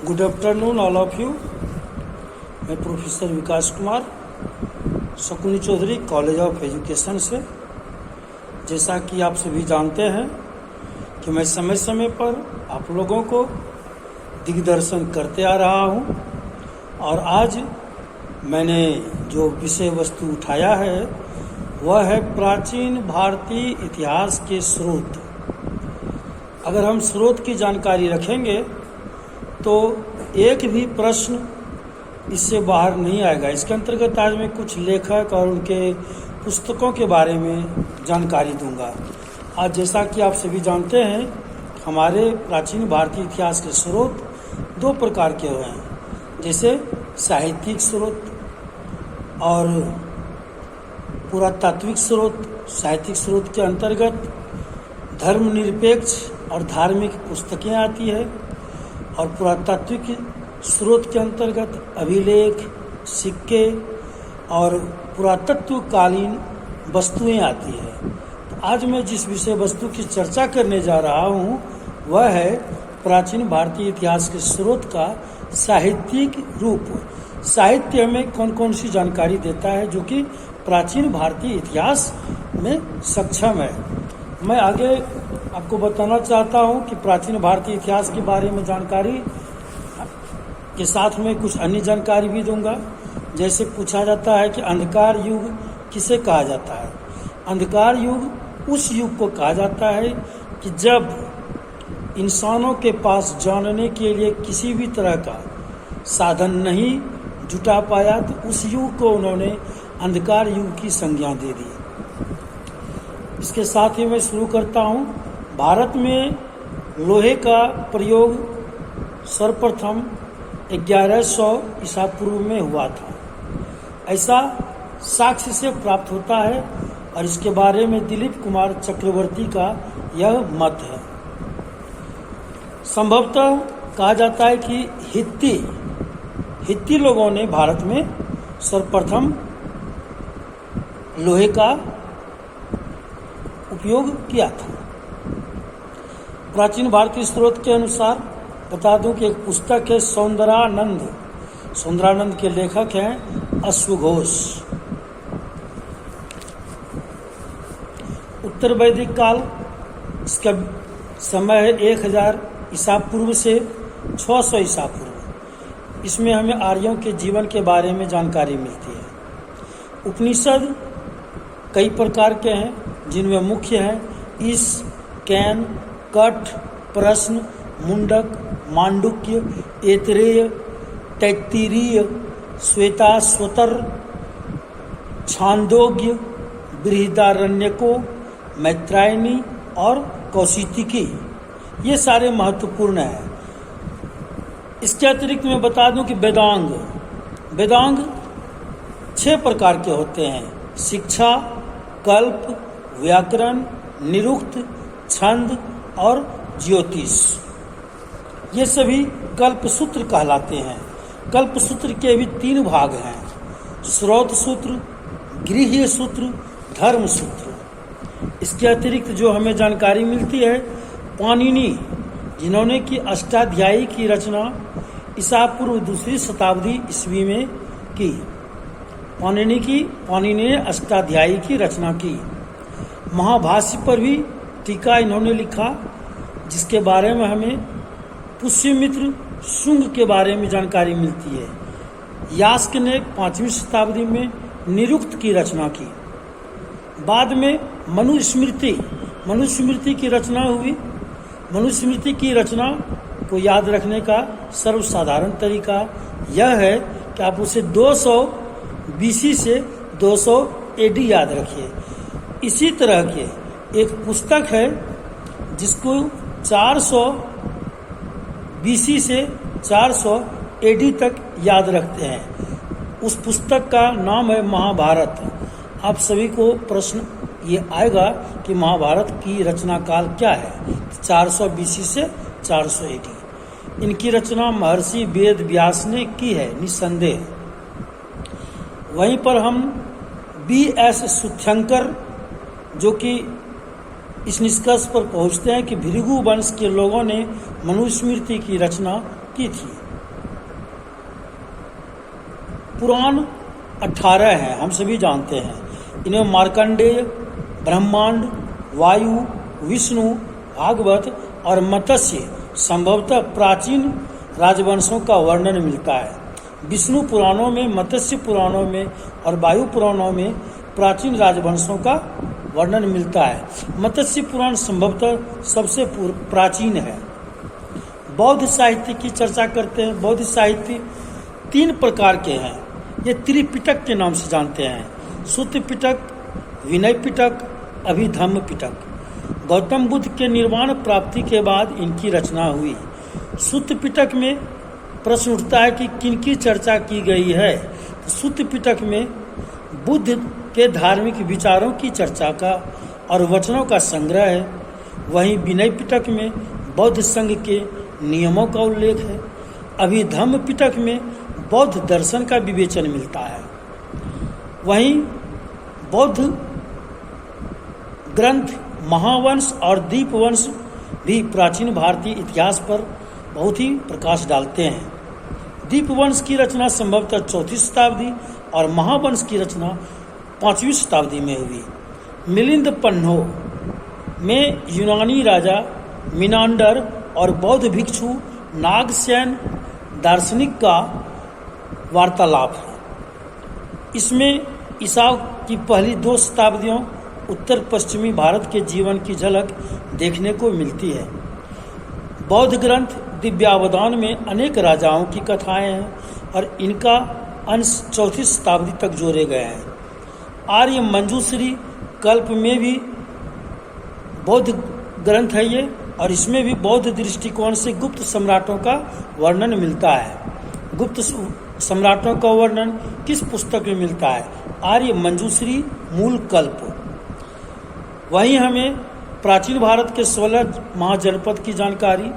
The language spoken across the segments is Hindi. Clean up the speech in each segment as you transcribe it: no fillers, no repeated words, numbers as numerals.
Good afternoon all of you. मैं professor Vikas Kumar Shakuni Chaudhary college of education से। जैसा कि आप सभी जानते हैं कि मैं समय समय पर आप लोगों को दिग्दर्शन करते आ रहा हूं, और आज मैंने जो विषय वस्तु उठाया है वह है प्राचीन भारतीय इतिहास के स्रोत। अगर हम स्रोत की जानकारी रखेंगे तो एक भी प्रश्न इससे बाहर नहीं आएगा। इसके अंतर्गत आज मैं कुछ लेखक और उनके पुस्तकों के बारे में जानकारी दूंगा। आज जैसा कि आप सभी जानते हैं, हमारे प्राचीन भारतीय इतिहास के स्रोत दो प्रकार के हुए हैं, जैसे साहित्यिक स्रोत और पुरातात्विक स्रोत। साहित्यिक स्रोत के अंतर्गत धर्मनिरपेक्ष और धार्मिक पुस्तकें आती है, और पुरातात्विक स्रोत के अंतर्गत अभिलेख, सिक्के और पुरातत्वकालीन वस्तुएं आती है। तो आज मैं जिस विषय वस्तु की चर्चा करने जा रहा हूं वह है प्राचीन भारतीय इतिहास के स्रोत का साहित्यिक रूप। साहित्य में कौन कौन सी जानकारी देता है जो कि प्राचीन भारतीय इतिहास में सक्षम है। मैं आगे आपको बताना चाहता हूं कि प्राचीन भारतीय इतिहास के बारे में जानकारी के साथ में कुछ अन्य जानकारी भी दूंगा। जैसे पूछा जाता है कि अंधकार युग किसे कहा जाता है। अंधकार युग उस युग को कहा जाता है कि जब इंसानों के पास जानने के लिए किसी भी तरह का साधन नहीं जुटा पाया, तो उस युग को उन्होंने अंधकार युग की संज्ञा दे दी। इसके साथ ही मैं शुरू करता हूं। भारत में लोहे का प्रयोग सर्वप्रथम 1100 ईसा पूर्व में हुआ था, ऐसा साक्ष्य से प्राप्त होता है, और इसके बारे में दिलीप कुमार चक्रवर्ती का यह मत है। संभवतः कहा जाता है कि हित्ती लोगों ने भारत में सर्वप्रथम लोहे का उपयोग किया था। प्राचीन भारतीय स्रोत के अनुसार बता दूं कि एक पुस्तक है सौंदरानंद के लेखक हैं अश्वघोष। उत्तर वैदिक काल, इसका समय है 1000 ईसा पूर्व से 600 ईसा पूर्व। इसमें हमें आर्यों के जीवन के बारे में जानकारी मिलती है। उपनिषद कई प्रकार के हैं, जिनमें मुख्य हैं ईश, कैन, कठ, प्रश्न, मुंडक, मांडुक्य, ऐतरेय, तैत्तिरीय, श्वेताश्वतर, छांदोग्य, बृहदारण्यको, मैत्रायणी और कौशितिकी। ये सारे महत्वपूर्ण हैं। इसके अतिरिक्त मैं बता दूं कि वेदांग 6 प्रकार के होते हैं: शिक्षा, कल्प, व्याकरण, निरुक्त, छंद और ज्योतिष। ये सभी कल्पसूत्र कहलाते हैं। कल्पसूत्र के भी 3 भाग हैं: स्रोत सूत्र, गृह्य सूत्र, धर्म सूत्र। इसके अतिरिक्त जो हमें जानकारी मिलती है, पाणिनि, जिन्होंने की अष्टाध्यायी की रचना ईसा पूर्व 2री शताब्दी ईस्वी में की। पाणिनि ने अष्टाध्यायी की रचना की। महाभाष्य पर भी टीका इन्होंने लिखा, जिसके बारे में हमें पुष्यमित्र शुंग के बारे में जानकारी मिलती है। यास्क ने 5वीं शताब्दी में निरुक्त की रचना की। बाद में मनुस्मृति की रचना हुई। मनुस्मृति की रचना को याद रखने का सर्वसाधारण तरीका यह है कि आप उसे 200 BC से 200 AD याद रखिए। इसी तरह के एक पुस्तक है जिसको 400 BC से 400 AD तक याद रखते हैं। उस पुस्तक का नाम है महाभारत। आप सभी को प्रश्न ये आएगा कि महाभारत की रचना काल क्या है। 400 BC से 400 AD। इनकी रचना महर्षि वेद व्यास ने की है, निस्संदेह। वहीं पर हम B.S. सुथ्यंकर, जो कि इस निष्कर्ष पर पहुंचते हैं कि भृगु वंश के लोगों ने मनुस्मृति की रचना की थी। पुराण 18 हैं, हम सभी जानते हैं। इनमें मार्कंडेय, ब्रह्मांड, वायु, विष्णु, भागवत और मत्स्य संभवतः प्राचीन राजवंशों का वर्णन मिलता है। विष्णु पुराणों में, मत्स्य पुराणों में और वायु पुराणों में प्राचीन राजवंशों का वर्णन मिलता है। मत्स्य पुराण संभवतः सबसे प्राचीन है। बौद्ध साहित्य की चर्चा करते हैं। बौद्ध साहित्य 3 प्रकार के हैं। ये त्रिपिटक के नाम से जानते हैं: सूत्र पिटक, विनय पिटक, अभिधम्म पिटक। गौतम बुद्ध के निर्वाण प्राप्ति के बाद इनकी रचना हुई। सूत्र पिटक में प्रश्न उठता है कि किनकी चर्चा की गई है। तो सूत्र पिटक में बुद्ध के धार्मिक विचारों की चर्चा का और वचनों का संग्रह है। वहीं विनय पिटक में बौद्ध संघ के नियमों का उल्लेख है। अभिधम्म पिटक में बौद्ध दर्शन का विवेचन मिलता है। वहीं बौद्ध ग्रंथ महावंश और दीपवंश भी प्राचीन भारतीय इतिहास पर बहुत ही प्रकाश डालते हैं। दीपवंश की रचना संभवतः 4वीं शताब्दी और महावंश की रचना 5वीं शताब्दी में हुई। मिलिंद पन्हो में यूनानी राजा मिनांडर और बौद्ध भिक्षु नागसेन दार्शनिक का वार्तालाप है। इसमें ईसा की पहली 2 शताब्दियों उत्तर पश्चिमी भारत के जीवन की झलक देखने को मिलती है। बौद्ध ग्रंथ दिव्यावदान में अनेक राजाओं की कथाएं हैं और इनका अंश 4वीं शताब्दी तक जोड़े गए हैं। आर्य मंजूश्री कल्प में भी बौद्ध ग्रंथ है ये, और इसमें भी बौद्ध दृष्टिकोण से गुप्त सम्राटों का वर्णन मिलता है। गुप्त सम्राटों का वर्णन किस पुस्तक में मिलता है? आर्य मंजूश्री मूल कल्प। वहीं हमें प्राचीन भारत के 16 महाजनपद की जानकारी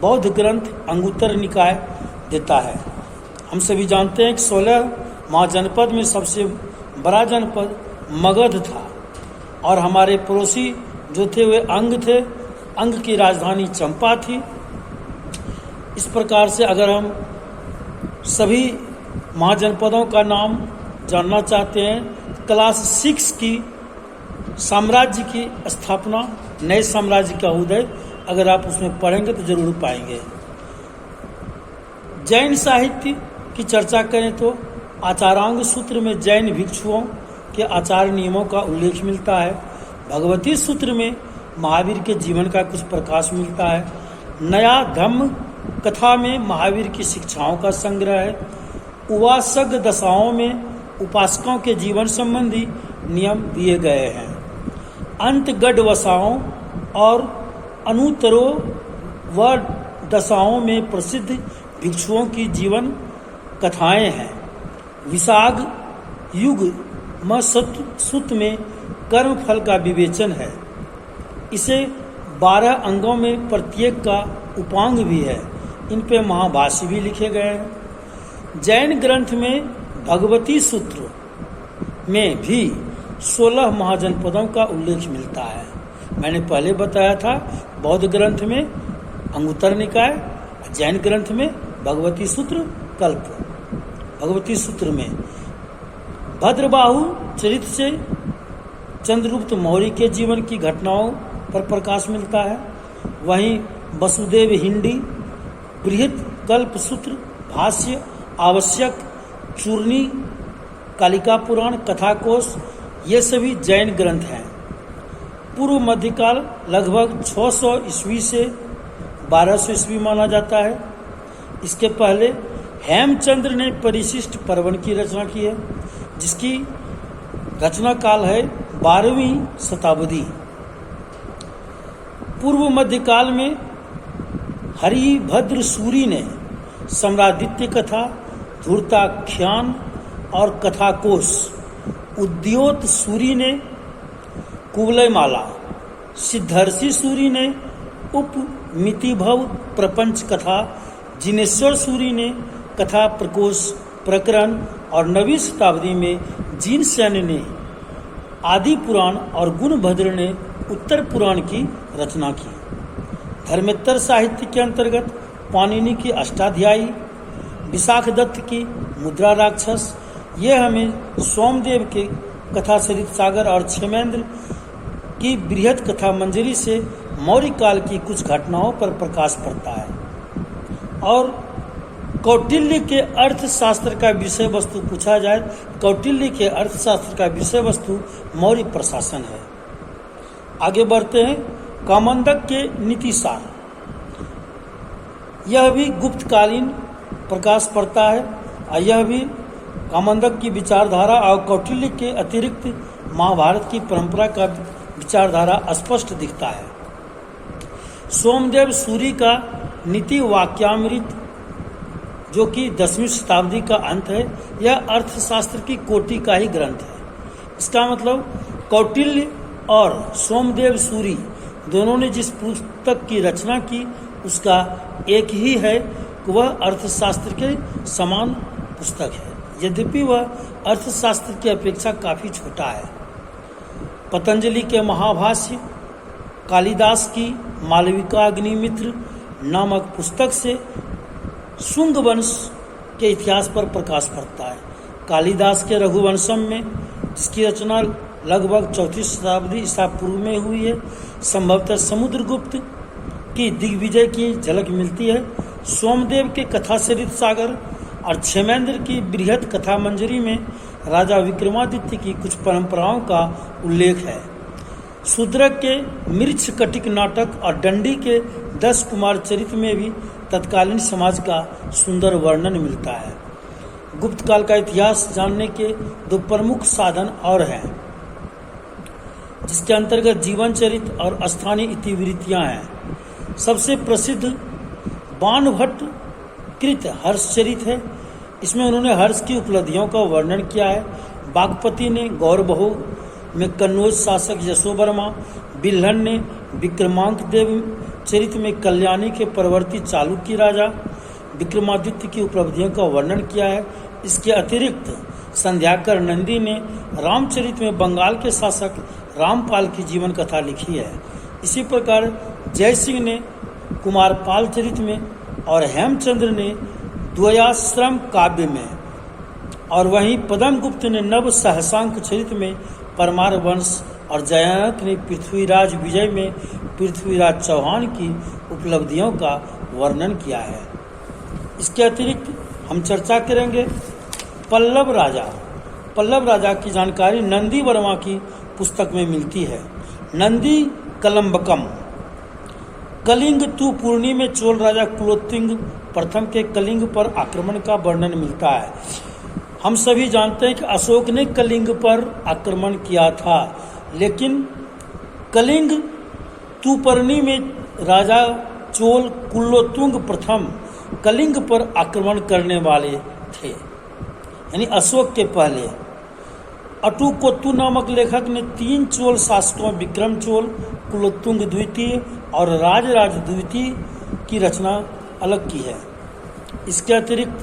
बौद्ध ग्रंथ अंगुत्तर निकाय देता है। हम सभी जानते हैं कि 16 महाजनपद में सबसे बड़ा जनपद मगध था और हमारे पड़ोसी जो थे वे अंग थे। अंग की राजधानी चंपा थी। इस प्रकार से अगर हम सभी महाजनपदों का नाम जानना चाहते हैं, क्लास 6 की साम्राज्य की स्थापना, नए साम्राज्य का उदय, अगर आप उसमें पढ़ेंगे तो जरूर पाएंगे। जैन साहित्य की चर्चा करें तो आचारांग सूत्र में जैन भिक्षुओं के आचार नियमों का उल्लेख मिलता है। भगवती सूत्र में महावीर के जीवन का कुछ प्रकाश मिलता है। नया धम्म कथा में महावीर की शिक्षाओं का संग्रह है। उवासक दशाओं में उपासकों के जीवन संबंधी नियम दिए गए हैं। अंतगढ़ वसाओं और अनुतरो व दशाओं में प्रसिद्ध भिक्षुओं की जीवन कथाएं हैं। विशाग युग म सूत्र में कर्म फल का विवेचन है। इसे 12 अंगों में प्रत्येक का उपांग भी है। इन पे महाभाष्य भी लिखे गए हैं। जैन ग्रंथ में भगवती सूत्र में भी 16 महाजनपदों का उल्लेख मिलता है। मैंने पहले बताया था, बौद्ध ग्रंथ में अंगुत्तर निकाय, जैन ग्रंथ में भगवती सूत्र कल्प। भगवती सूत्र में भद्रबाहु चरित्र से चंद्रगुप्त मौर्य के जीवन की घटनाओं पर प्रकाश मिलता है। वहीं वसुदेव हिंदी, बृहत कल्प सूत्र, भाष्य, आवश्यक, चूर्णी, कालिका पुराण, कथाकोश, ये सभी जैन ग्रंथ हैं। पूर्व मध्यकाल लगभग 600 ईस्वी से 1200 ईस्वी माना जाता है। इसके पहले हेमचंद्र ने परिशिष्ट पर्वन की रचना की है, जिसकी रचना काल है 12वीं शताब्दी। पूर्व मध्यकाल में हरिभद्र सूरी ने सम्रादित्य कथा, धूर्ताख्यान और कथाकोश, उद्योत सूरी ने कुवलयमाला, सिद्धर्षि सूरी ने उपमितिभव प्रपंच कथा, जिनेश्वर सूरी ने कथा प्रकोश प्रकरण और 9वीं शताब्दी में जिनसेन ने आदि पुराण और गुणभद्र ने उत्तर पुराण की रचना की। धर्मेत्तर साहित्य के अंतर्गत पाणिनि की अष्टाध्यायी, विशाख दत्त की मुद्रा राक्षस, ये हमें सोमदेव के कथा सरित सागर और क्षेमेंद्र की बृहद कथा मंजरी से मौर्य काल की कुछ घटनाओं पर प्रकाश पड़ता है। और कौटिल्य के अर्थशास्त्र का विषय वस्तु पूछा जाए, कौटिल्य के अर्थशास्त्र का विषय वस्तु मौर्य प्रशासन है। आगे बढ़ते हैं। कामंडक के नीति सार, यह भी गुप्तकालीन प्रकाश पड़ता है और यह भी कामंडक की विचारधारा और कौटिल्य के अतिरिक्त महाभारत की परंपरा का विचारधारा स्पष्ट दिखता है। सोमदेव सूरी का नीति वाक्यामृत, जो कि 10वीं शताब्दी का अंत है, यह अर्थशास्त्र की कोटि का ही ग्रंथ है। इसका मतलब कौटिल्य और सोमदेव सूरी दोनों ने जिस पुस्तक की रचना की उसका एक ही है कि वह अर्थशास्त्र के समान पुस्तक है, यद्यपि वह अर्थशास्त्र की अपेक्षा काफ़ी छोटा है। पतंजलि के महाभाष्य, कालिदास की मालविकाग्निमित्र नामक पुस्तक से शुंग वंश के इतिहास पर प्रकाश पड़ता है। कालिदास के रघुवंशम में, जिसकी रचना लगभग 34 शताब्दी ईसा पूर्व में हुई है, संभवतः समुद्रगुप्त की दिग्विजय की झलक मिलती है। सोमदेव के कथा सरित सागर और क्षेमेंद्र की बृहद कथा मंजरी में राजा विक्रमादित्य की कुछ परंपराओं का उल्लेख है। शूद्रक के मृच्छ कटिक नाटक और दंडी के 10 कुमार चरित्र में भी तत्कालीन समाज का सुंदर वर्णन मिलता है। गुप्त काल का इतिहास जानने के 2 प्रमुख साधन और हैं, जिसके अंतर्गत जीवन चरित्र और स्थानीय इतिवृत्तियां हैं। सबसे प्रसिद्ध बाणभट्ट कृत हर्षचरित है। इसमें उन्होंने हर्ष की उपलब्धियों का वर्णन किया है। बागपति ने गौरबहु में कन्नौज शासक यशोवर्मा, बिल्हन ने विक्रमांक देव चरित्र में कल्याणी के परवर्ती चालुक्य राजा विक्रमादित्य की उपलब्धियों का वर्णन किया है। इसके अतिरिक्त संध्याकर नंदी ने रामचरित में बंगाल के शासक रामपाल की जीवन कथा लिखी है। इसी प्रकार जयसिंह ने कुमारपाल चरित में और हेमचंद्र ने द्वयाश्रम काव्य में, और वहीं पद्मगुप्त ने नव सहसांक चरित में परमार वंश और जयानक ने पृथ्वीराज विजय में पृथ्वीराज चौहान की उपलब्धियों का वर्णन किया है। इसके अतिरिक्त हम चर्चा करेंगे पल्लव राजा की जानकारी नंदी वर्मा की पुस्तक में मिलती है। नंदी कलम्बकम, कलिंग तु पूर्णी में चोल राजा कुलोत्तुंग प्रथम के कलिंग पर आक्रमण का वर्णन मिलता है। हम सभी जानते हैं कि अशोक ने कलिंग पर आक्रमण किया था, लेकिन कलिंग तुपर्णी में राजा चोल कुलोत्तुंग प्रथम कलिंग पर आक्रमण करने वाले थे, यानी अशोक के पहले। अटुकोत्तु नामक लेखक ने 3 चोल शासकों विक्रम चोल, कुलोत्तुंग द्वितीय और राजराज द्वितीय की रचना अलग की है। इसके अतिरिक्त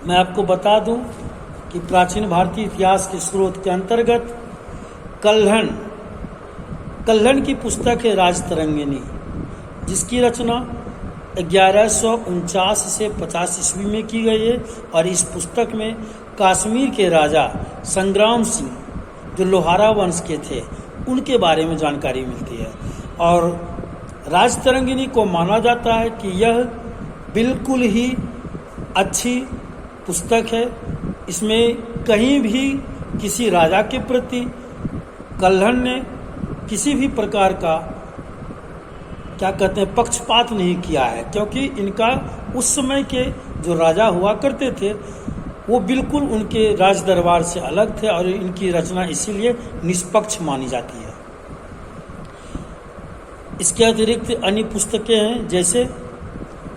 मैं आपको बता दूं कि प्राचीन भारतीय इतिहास के स्रोत के अंतर्गत कल्हण की पुस्तक है राजतरंगिणी, जिसकी रचना 1149 से 50 ईस्वी में की गई है। और इस पुस्तक में कश्मीर के राजा संग्राम सिंह, जो लोहारा वंश के थे, उनके बारे में जानकारी मिलती है। और राजतरंगिणी को माना जाता है कि यह बिल्कुल ही अच्छी पुस्तक है। इसमें कहीं भी किसी राजा के प्रति कल्हण ने किसी भी प्रकार का पक्षपात नहीं किया है, क्योंकि इनका उस समय के जो राजा हुआ करते थे वो बिल्कुल उनके राज दरबार से अलग थे, और इनकी रचना इसीलिए निष्पक्ष मानी जाती है। इसके अतिरिक्त अन्य पुस्तकें हैं, जैसे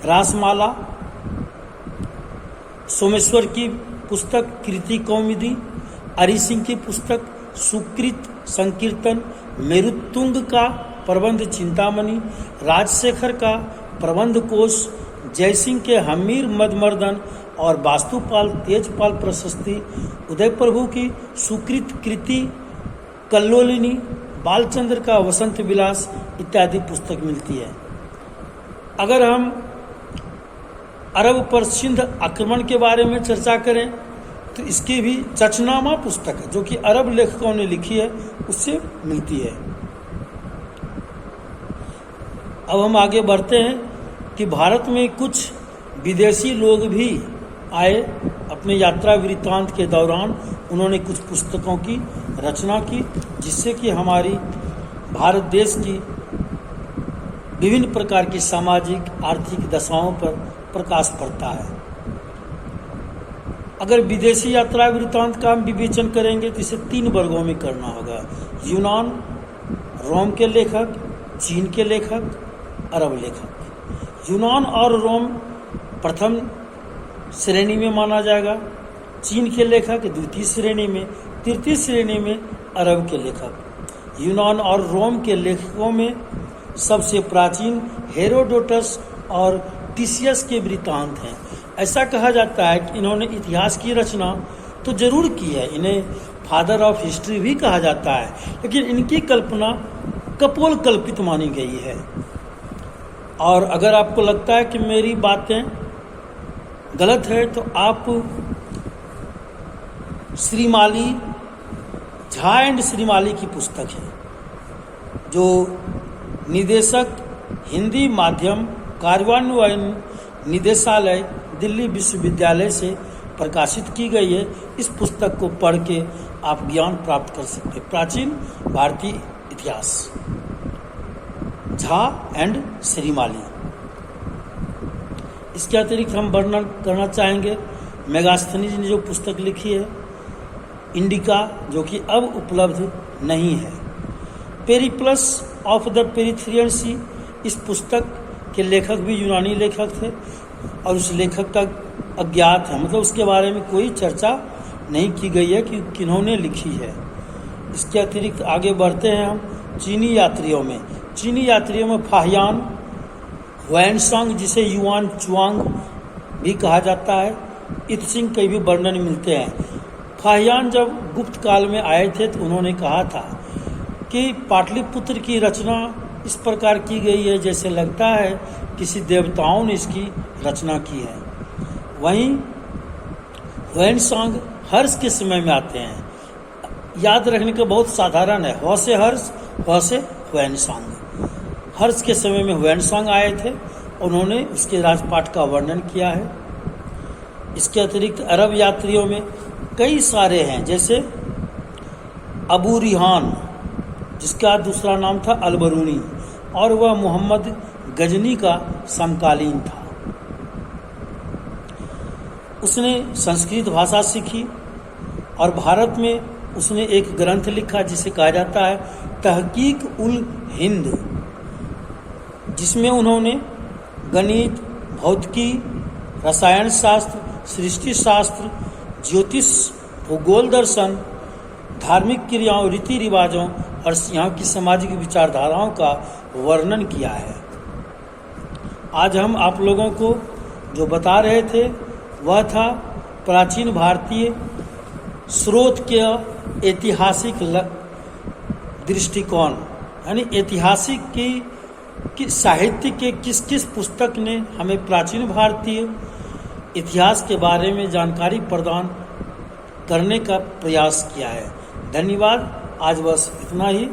रासमाला, सोमेश्वर की पुस्तक कृति कौमुदी, हरि सिंह की पुस्तक सुकृत संकीर्तन, मेरुत्तुंग का प्रबंध चिंतामणि, राजशेखर का प्रबंध कोश, जयसिंह के हमीर मदमर्दन और वास्तुपाल तेजपाल प्रशस्ति, उदय प्रभु की सुकृत कृति, कल्लोलिनी, बालचंद्र का वसंत विलास इत्यादि पुस्तक मिलती है। अगर हम अरब पर सिंध आक्रमण के बारे में चर्चा करें तो इसकी भी चचनामा पुस्तक है जो कि अरब लेखकों ने लिखी है, उससे मिलती है। अब हम आगे बढ़ते हैं कि भारत में कुछ विदेशी लोग भी आए। अपने यात्रा वृत्तांत के दौरान उन्होंने कुछ पुस्तकों की रचना की, जिससे कि हमारी भारत देश की विभिन्न प्रकार की सामाजिक आर्थिक दशाओं पर प्रकाश पड़ता है। अगर विदेशी यात्रा वृत्तांत का हम विवेचन करेंगे तो इसे 3 वर्गों में करना होगा: यूनान, रोम के लेखक, चीन के लेखक, अरब लेखक। यूनान और रोम प्रथम श्रेणी में माना जाएगा, चीन के लेखक द्वितीय श्रेणी में, तृतीय श्रेणी में अरब के लेखक। यूनान और रोम के लेखकों में सबसे प्राचीन हेरोडोटस और टिसियस के वृत्तांत हैं। ऐसा कहा जाता है कि इन्होंने इतिहास की रचना तो जरूर की है, इन्हें फादर ऑफ हिस्ट्री भी कहा जाता है, लेकिन इनकी कल्पना कपोल कल्पित मानी गई है। और अगर आपको लगता है कि मेरी बातें गलत है तो आप श्रीमाली, झा एंड श्रीमाली की पुस्तक है, जो निदेशक हिंदी माध्यम कार्यान्वयन निदेशालय दिल्ली विश्वविद्यालय से प्रकाशित की गई है। इस पुस्तक को पढ़ के आप ज्ञान प्राप्त कर सकते हैं। प्राचीन भारतीय इतिहास, झा एंड श्रीमाली। इसके अतिरिक्त हम वर्णन करना चाहेंगे मेगास्थनीज ने जो पुस्तक लिखी है इंडिका, जो कि अब उपलब्ध नहीं है। पेरिप्लस ऑफ द पेरिथेरियन सी, इस पुस्तक के लेखक भी यूनानी लेखक थे और उस लेखक का अज्ञात है, मतलब उसके बारे में कोई चर्चा नहीं की गई है कि किन्होंने लिखी है। इसके अतिरिक्त आगे बढ़ते हैं हम चीनी यात्रियों में। चीनी यात्रियों में फाहियान, हुएनसांग जिसे युआन चुआंग भी कहा जाता है, इत्सिंग के भी वर्णन मिलते हैं। फाहियान जब गुप्त काल में आए थे तो उन्होंने कहा था कि पाटलिपुत्र की रचना इस प्रकार की गई है जैसे लगता है किसी देवताओं ने इसकी रचना की है। वहीं हुएनसांग हर्ष के समय में आते हैं। याद रखने का बहुत साधारण है, ह से हर्ष, ह से हुएनसांग। हर्ष के समय में हुएनसांग आए थे, उन्होंने उसके राजपाट का वर्णन किया है। इसके अतिरिक्त अरब यात्रियों में कई सारे हैं, जैसे अबू रिहान जिसका दूसरा नाम था अलबरूनी, और वह मोहम्मद गजनी का समकालीन था। उसने संस्कृत भाषा सीखी और भारत में उसने एक ग्रंथ लिखा जिसे कहा जाता है तहकीक उल हिंद, जिसमें उन्होंने गणित, भौतिकी, रसायन शास्त्र, सृष्टि शास्त्र, ज्योतिष, भूगोल दर्शन, धार्मिक क्रियाओं, रीति रिवाजों और यहाँ की सामाजिक विचारधाराओं का वर्णन किया है। आज हम आप लोगों को जो बता रहे थे वह था प्राचीन भारतीय स्रोत के ऐतिहासिक दृष्टिकोण, यानी ऐतिहासिक की साहित्य के किस किस पुस्तक ने हमें प्राचीन भारतीय इतिहास के बारे में जानकारी प्रदान करने का प्रयास किया है। धन्यवाद। आज बस इतना ही।